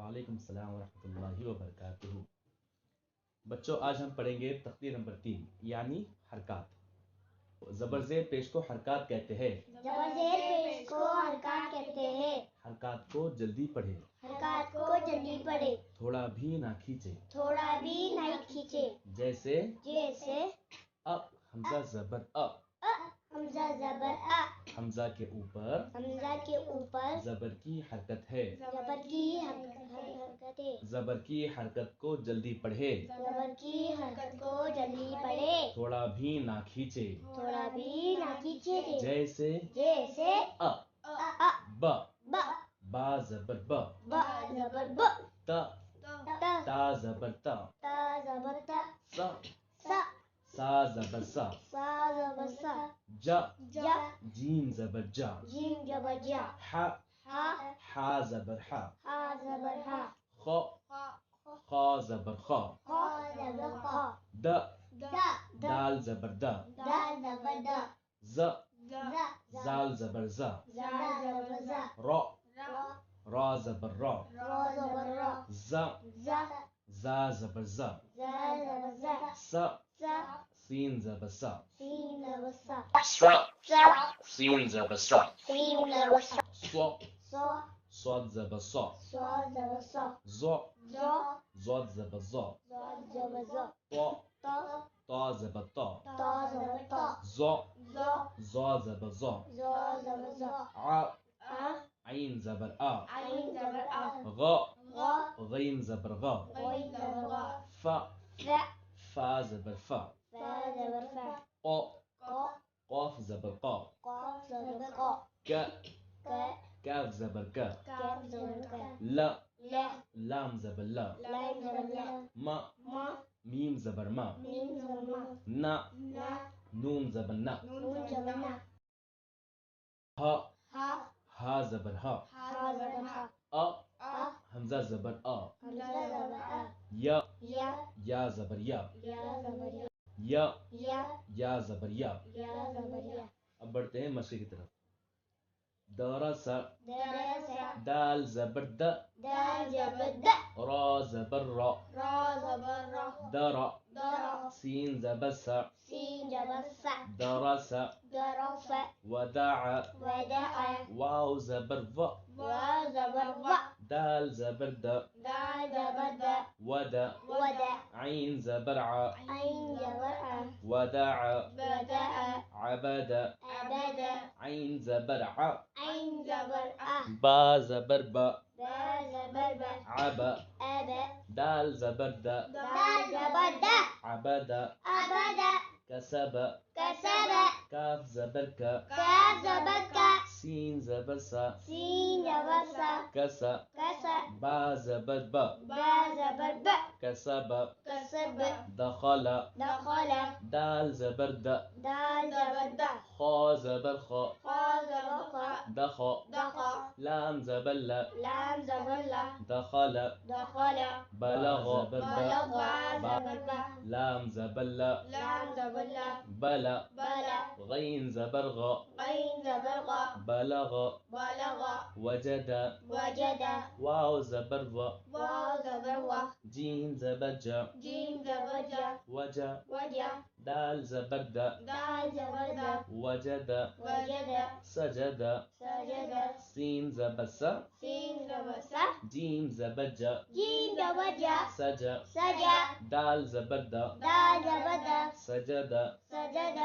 वालेकुम सलाम वरहमतुल्लाहि वबरकातुहू। बच्चों, आज हम पढ़ेंगे तख्ती नंबर 3 यानी हरकत। ज़बर ज़ेर पेश को हरकत कहते हैं। ज़बर ज़ेर पेश को हरकत कहते हैं। हरकत को जल्दी पढ़े, हरकत को जल्दी पढ़े, थोड़ा भी ना खींचे, थोड़ा भी नहीं खींचे। जैसे अ हमजा ज़बर हमजा ज़बर अ, हमजा के ऊपर ज़बर की हरकत है। ज़बर की हरकत है। ज़बर की हरकत को जल्दी पढ़े, ज़बर की हरकत को जल्दी पढ़े, थोड़ा भी ना खींचे, थोड़ा भी ना खींचे। जैसे अ ब बा ज़बर ब ज़बर ब, ता ज़बर ता ज़बर त, सा ज़बर सा ज़बर सा, जीम ज़बर जा जीम ज़बर जा, हा ज़बर हा ज़बर हा, खा ज़बर खा ज़बर ख, दाल ज़बर दा ज़बर द, जाल ज़बर जा ज़बर ज़, रा ज़बर रा ज़बर र, जा ज़बर जा ज़बर ज़, सीन ज़बर सा सीन ज़बर सा, सीन ज़बर सा सीन ज़बर सा, स्वाद ज़बर सा ज़बर सा, ज़ाद ज़बर ज़ा ज़बर ज़, ता ज़बर ता ज़बर त, ज़ा ज़बर ज़ा ज़बर ज़, आइन ज़बर आ आइन ज़बर आ, गीन ज़बर गा ज़बर ग, फा ज़बर फा ज़बर फा, क़ाफ ज़बर क़ा क़ाफ ज़बर क़, काफ ज़बर का काफ ज़बर क, लाम ज़बर ला लाम ज़बर ला, मीम ज़बर मा मीम ज़बर मा, ना नून ज़बर ना नून ज़बर ना, हा ज़बर हा ज़बर हा, हमजा ज़बर आ हमजा ज़बर आ, या ज़बर या ज़बर या ज़बर या। ज़बर या। अब बढ़ते हैं मशक़ की तरफ। दरसा दरसा, दाल ज़बर द दाल ज़बर द, रा ज़बर रा ज़बर र, दरा दर, सीन ज़बर सा सीन ज़बर सा, दरसा दरस, वदअ वदअ, वाव ज़बर व ज़बर व, दाल ज़बर द दाल ज़बर द, वद आइन ज़बर आ आइन ज़बर आ, वदअ वदअ, अबद अबद, आइन ज़बर आ आइन ज़बर आ, बा ज़बर ब ज़बर ब, अब अब, दाल ज़बर द दाल ज़बर द, अबद अबद, कसब कसब, काफ ज़बर का काफ ज़बर का, सीन ज़बर सा सीन ज़बर सा, कस कस, बा ज़बर ब ज़बर ब, कसब कसब, दखल दखल, दाल ज़बर द दाल ज़बर द, खा ज़बर ख ज़बर ख, दख दख, लाम ज़बर ल लाम ज़बर ला, दखल दखल, बलग बलग, ज़बर ब, लाम ज़बर ल लाम ज़बर ला, बल बल, गीन ज़बर ग गीन ज़बर ग, बलग बलग, वजद वजद, वाव ज़बर व ज़बर व, जीम ज़बर ज जीम ज़बर ज, वज वज, दाल ज़बर द दाल ज़बर द, वजद वजद, सजद सजद, सीन ज़बर स सीन ज़बर सा, जीम ज़बर ज जीम ज़बर ज, सज सज, दाल ज़बर द दाल ज़बर द, सजद सजद,